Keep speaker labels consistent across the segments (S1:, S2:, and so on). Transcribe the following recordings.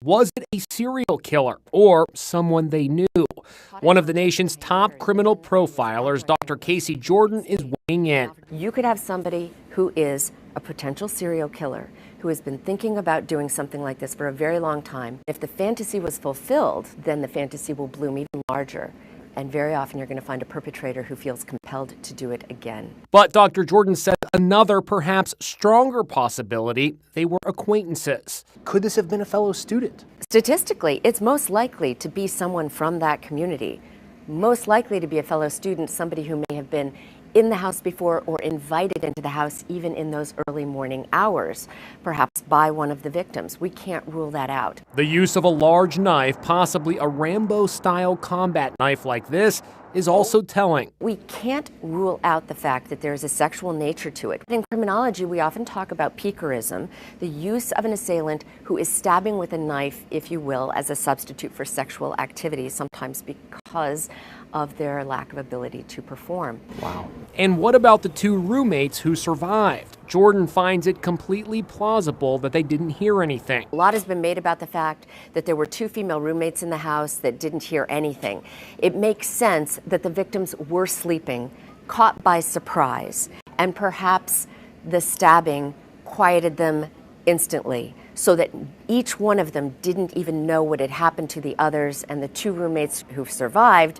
S1: Was it a serial killer or someone they knew? One of the nation's top criminal profilers, Dr. Casey Jordan, is weighing in.
S2: You could have somebody who is a potential serial killer who has been thinking about doing something like this for a very long time. If the fantasy was fulfilled, then the fantasy will bloom even larger. And very often you're going to find a perpetrator who feels compelled to do it again.
S1: But Dr. Jordan says another, perhaps stronger possibility, they were acquaintances. Could this have been a fellow student?
S2: Statistically, it's most likely to be someone from that community. Most likely to be a fellow student, somebody who may have been in the house before or invited into the house even in those early morning hours, perhaps by one of the victims. We can't rule that out.
S1: The use of a large knife, possibly a Rambo-style combat knife like this, is also telling.
S2: We can't rule out the fact that there's a sexual nature to it. In criminology, we often talk about piquerism, the use of an assailant who is stabbing with a knife, if you will, as a substitute for sexual activity, sometimes because of their lack of ability to perform.
S1: Wow. And what about the two roommates who survived? Jordan finds it completely plausible that they didn't hear anything.
S2: A lot has been made about the fact that there were two female roommates in the house that didn't hear anything. It makes sense that the victims were sleeping, caught by surprise, and perhaps the stabbing quieted them instantly, so that each one of them didn't even know what had happened to the others, and the two roommates who survived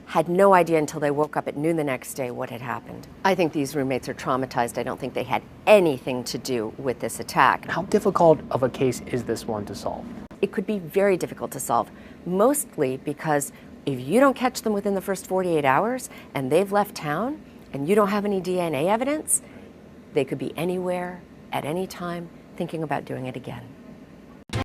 S2: had no idea until they woke up at noon the next day what had happened. I think these roommates are traumatized. I don't think they had anything to do with this attack.
S1: How difficult of a case is this one to solve?
S2: It could be very difficult to solve, mostly because if you don't catch them within the first 48 hours and they've left town and you don't have any DNA evidence, they could be anywhere at any time thinking about doing it again.